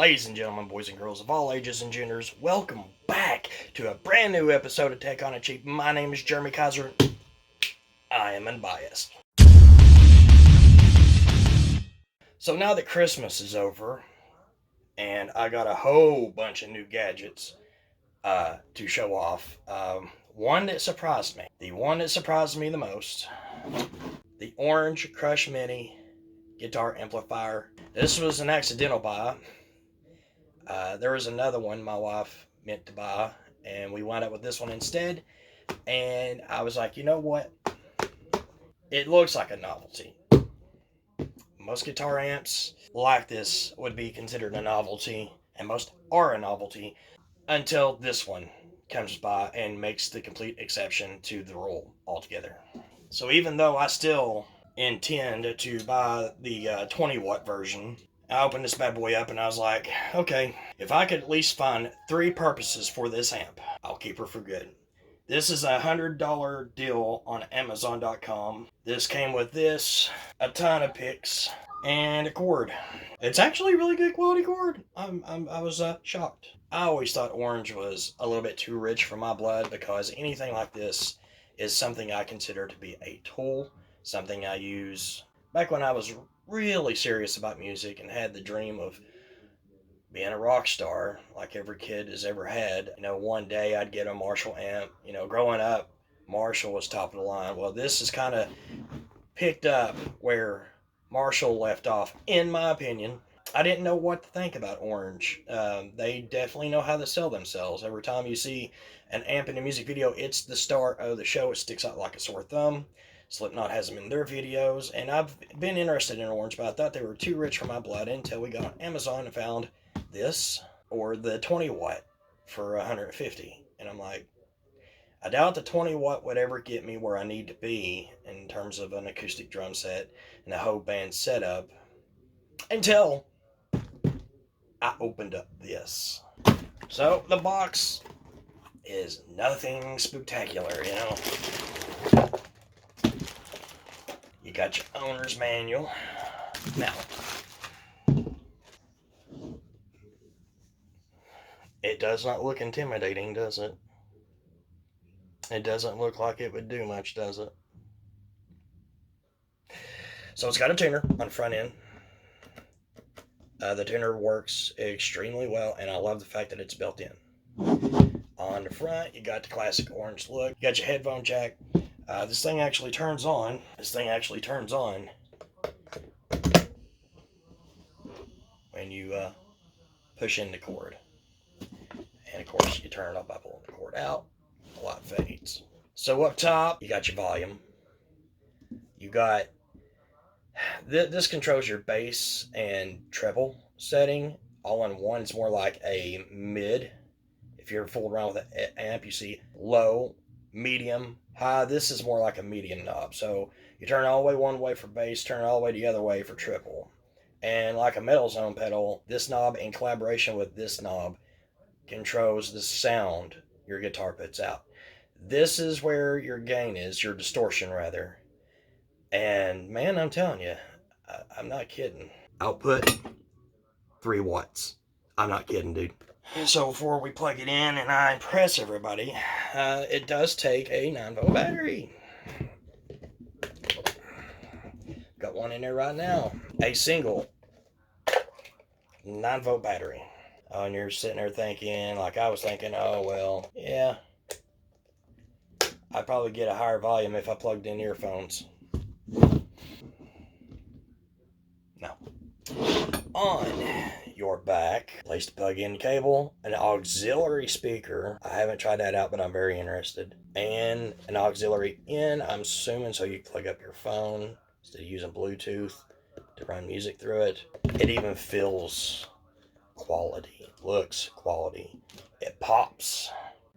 Ladies and gentlemen, boys and girls of all ages and genders, welcome back to a brand new episode of Tech on a Cheap. My name is Jeremy Kaiser. I am unbiased. So now that Christmas is over, and I got a whole bunch of new gadgets to show off. One that surprised me. The one that surprised me the most. The Orange Crush Mini guitar amplifier. This was an accidental buy. There was another one my wife meant to buy, and we wound up with this one instead. And I was like, you know what? It looks like a novelty. Most guitar amps like this would be considered a novelty, and most are a novelty until this one comes by and makes the complete exception to the rule altogether. So even though I still intend to buy the 20 watt version, I opened this bad boy up and I was like, okay, if I could at least find 3 purposes for this amp, I'll keep her for good. This is a $100 deal on Amazon.com. This came with this, a ton of picks, and a cord. It's actually a really good quality cord. I was shocked. I always thought orange was a little bit too rich for my blood because anything like this is something I consider to be a tool, something I use back when I was really serious about music and had the dream of being a rock star like every kid has ever had. One day I'd get a Marshall amp. Growing up, Marshall was top of the line. Well, this is kind of picked up where Marshall left off, in my opinion. I didn't know what to think about Orange. They definitely know how to sell themselves. Every time you see an amp in a music video, it's the star of the show. It sticks out like a sore thumb. Slipknot has them in their videos, and I've been interested in Orange, but I thought they were too rich for my blood until we got on Amazon and found this or the 20 watt for $150. And I'm like, I doubt the 20 watt would ever get me where I need to be in terms of an acoustic drum set and a whole band setup until I opened up this. So the box is nothing spectacular, You got your owner's manual. Now, it does not look intimidating, does it? It doesn't look like it would do much, does it? So it's got a tuner on the front end. The tuner works extremely well, and I love the fact that it's built in. On the front, you got the classic orange look. You got your headphone jack. This thing actually turns on. When you push in the cord. And of course, you turn it up by pulling the cord out. The light fades. So up top, you got your volume. You got this controls your bass and treble setting all in one. It's more like a mid. If you're fooling around with an amp, you see low, medium, high. This is more like a medium knob. So you turn it all the way one way for bass, turn it all the way the other way for triple. And like a metal zone pedal, this knob in collaboration with this knob controls the sound your guitar puts out. This is where your gain is, your distortion rather. And man, I'm telling you, I'm not kidding. Output 3 watts. I'm not kidding, dude. So before we plug it in and I impress everybody, it does take a 9-volt battery. Got one in there right now. A single 9-volt battery. Oh, and you're sitting there thinking, like I was thinking, oh, well, yeah, I'd probably get a higher volume if I plugged in earphones. No. On your back, place to plug in cable, an auxiliary speaker. I haven't tried that out, but I'm very interested. And an auxiliary in, I'm assuming, so you can plug up your phone instead of using Bluetooth to run music through it. It even feels quality, looks quality. It pops.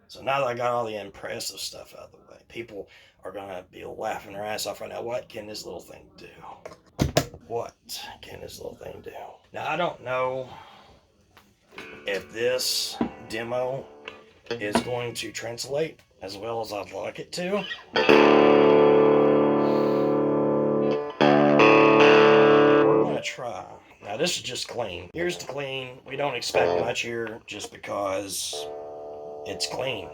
So now that I got all the impressive stuff out of the way, people are going to be laughing their ass off right now. What can this little thing do? What can this little thing do? Now, I don't know if this demo is going to translate as well as I'd like it to. We're going to try. Now, Now this is just clean. Here's the clean. We don't expect much here just because it's clean.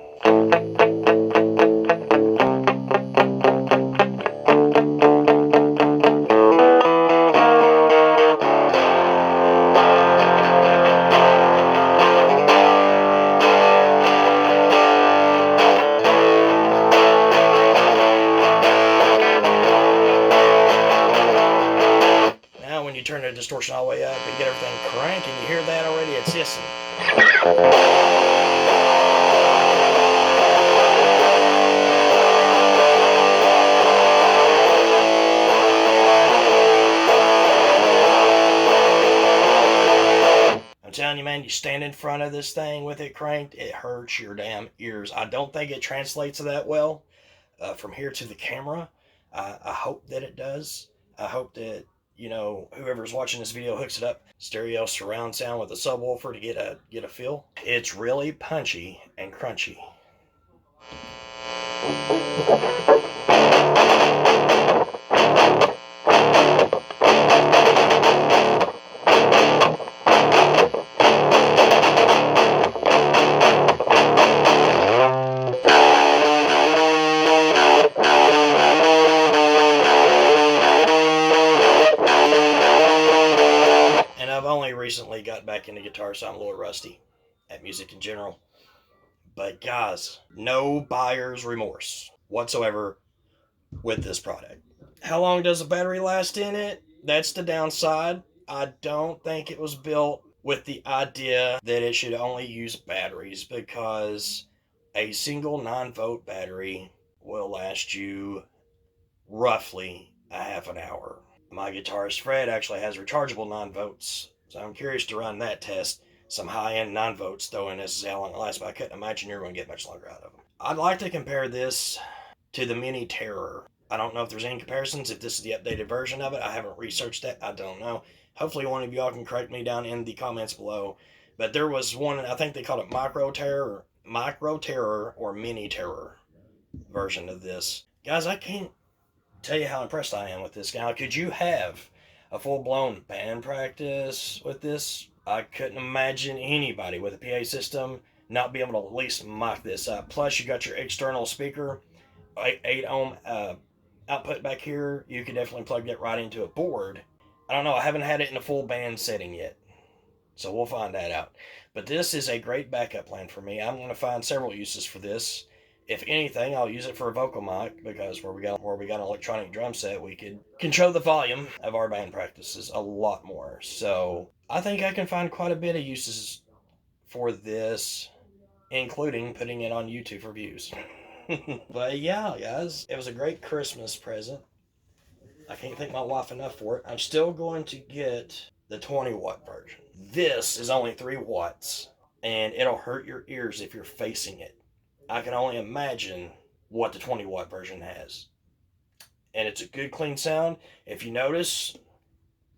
Now when you turn the distortion all the way up and get everything cranking, you hear that already? It's hissing. I'm telling you, man, you stand in front of this thing with it cranked, it hurts your damn ears. I don't think it translates that well from here to the camera. I hope that it does. I hope that, you know, whoever's watching this video hooks it up stereo surround sound with a subwoofer to get a feel. It's really punchy and crunchy. I've only recently got back into guitar, so I'm a little rusty at music in general. But guys, no buyer's remorse whatsoever with this product. How long does the battery last in it? That's the downside. I don't think it was built with the idea that it should only use batteries, because a single 9-volt battery will last you roughly a half an hour. My guitarist Fred actually has rechargeable 9 volts, so I'm curious to run that test. Some high-end 9 volts, throwing this is how long it lasts, but I couldn't imagine you're going to get much longer out of them. I'd like to compare this to the Mini Terror. I don't know if there's any comparisons, if this is the updated version of it. I haven't researched that. I don't know. Hopefully one of y'all can correct me down in the comments below. But there was one, I think they called it Micro Terror or Mini Terror version of this. Guys, I can't tell you how impressed I am with this. Now, could you have a full-blown band practice with this? I couldn't imagine anybody with a PA system not be able to at least mock this up. Plus, you got your external speaker, 8 ohm output back here. You could definitely plug that right into a board. I don't know. I haven't had it in a full band setting yet, so we'll find that out. But this is a great backup plan for me. I'm going to find several uses for this. If anything, I'll use it for a vocal mic, because where we got an electronic drum set, we could control the volume of our band practices a lot more. So I think I can find quite a bit of uses for this, including putting it on YouTube for views. But yeah, guys, it was a great Christmas present. I can't thank my wife enough for it. I'm still going to get the 20-watt version. This is only 3 watts, and it'll hurt your ears if you're facing it. I can only imagine what the 20-watt version has. And it's a good, clean sound. If you notice,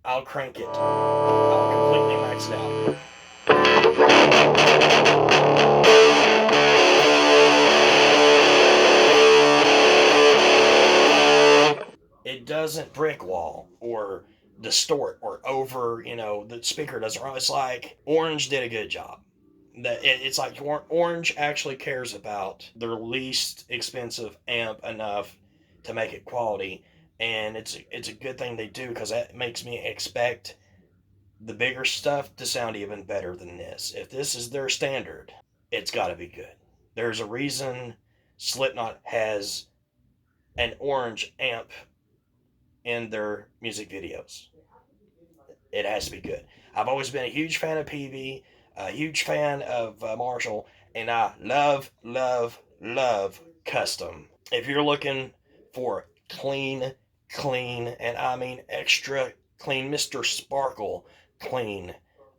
I'll crank it. I'll completely max it out. It doesn't brick wall or distort or over, the speaker doesn't run. It's like Orange did a good job. It's like Orange actually cares about their least expensive amp enough to make it quality, and it's a good thing they do, because that makes me expect the bigger stuff to sound even better than this. If this is their standard, it's got to be good. There's a reason Slipknot has an orange amp in their music videos. It has to be good. I've always been a huge fan of PV, a huge fan of Marshall, and I love, love, love custom. If you're looking for clean, and I mean extra clean, Mr. Sparkle clean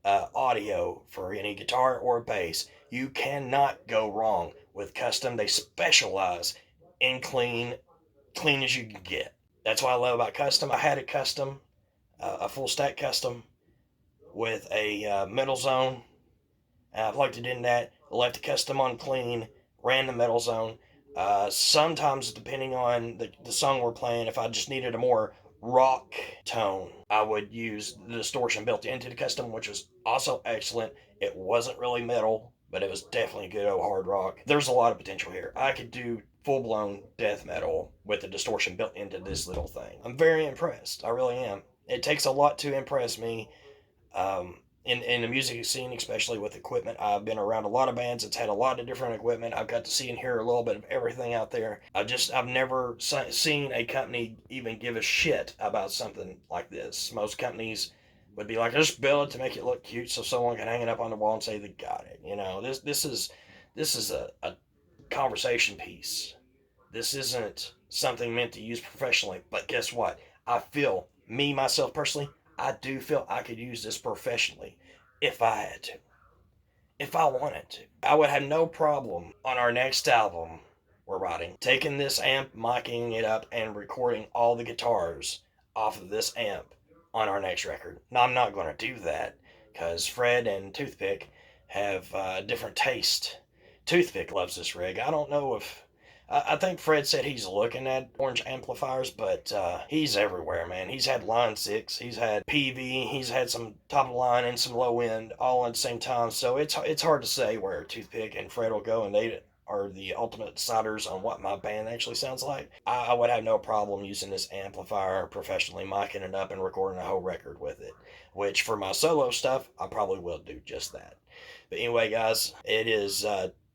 audio for any guitar or bass, you cannot go wrong with custom. They specialize in clean as you can get. That's what I love about custom. I had a custom, a full stack custom with a metal zone. I plugged it in that, left the custom on clean, ran the metal zone. Sometimes, depending on the song we're playing, if I just needed a more rock tone. I would use the distortion built into the custom, which was also excellent. It wasn't really metal, but it was definitely good old hard rock. There's a lot of potential here. I could do full blown death metal with the distortion built into this little thing. I'm very impressed. I really am. It takes a lot to impress me. In the music scene, especially with equipment, I've been around a lot of bands that's had a lot of different equipment. I've got to see and hear a little bit of everything out there. I've never seen a company even give a shit about something like this. Most companies would be like, just build it to make it look cute so someone can hang it up on the wall and say they got it. You know, this is a conversation piece. This isn't something meant to use professionally. But guess what? I feel, me, myself personally, I do feel I could use this professionally if I had to, if I wanted to. I would have no problem on our next album we're writing, taking this amp, micing it up, and recording all the guitars off of this amp on our next record. Now, I'm not going to do that because Fred and Toothpick have different taste. Toothpick loves this rig. I don't know if I think Fred said he's looking at orange amplifiers, but he's everywhere, man. He's had Line 6, he's had PV, he's had some top of the line and some low end all at the same time. So it's hard to say where Toothpick and Fred will go, and they are the ultimate deciders on what my band actually sounds like. I would have no problem using this amplifier professionally, micing it up and recording a whole record with it, which for my solo stuff, I probably will do just that. But anyway, guys, it is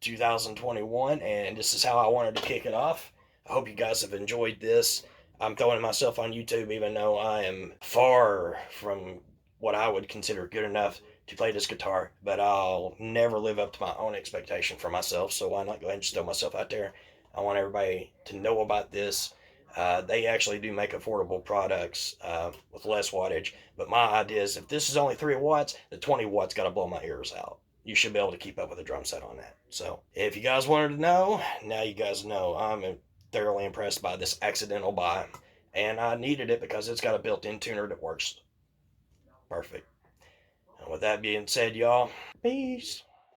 2021, and this is how I wanted to kick it off. I hope you guys have enjoyed this. I'm throwing myself on YouTube, even though I am far from what I would consider good enough to play this guitar, but I'll never live up to my own expectation for myself, so why not go ahead and just throw myself out there? I want everybody to know about this. They actually do make affordable products with less wattage, but my idea is if this is only 3 watts, the 20 watts got to blow my ears out. You should be able to keep up with a drum set on that. So if you guys wanted to know, now you guys know. I'm thoroughly impressed by this accidental buy, and I needed it because it's got a built-in tuner that works perfect. And with that being said, y'all, peace.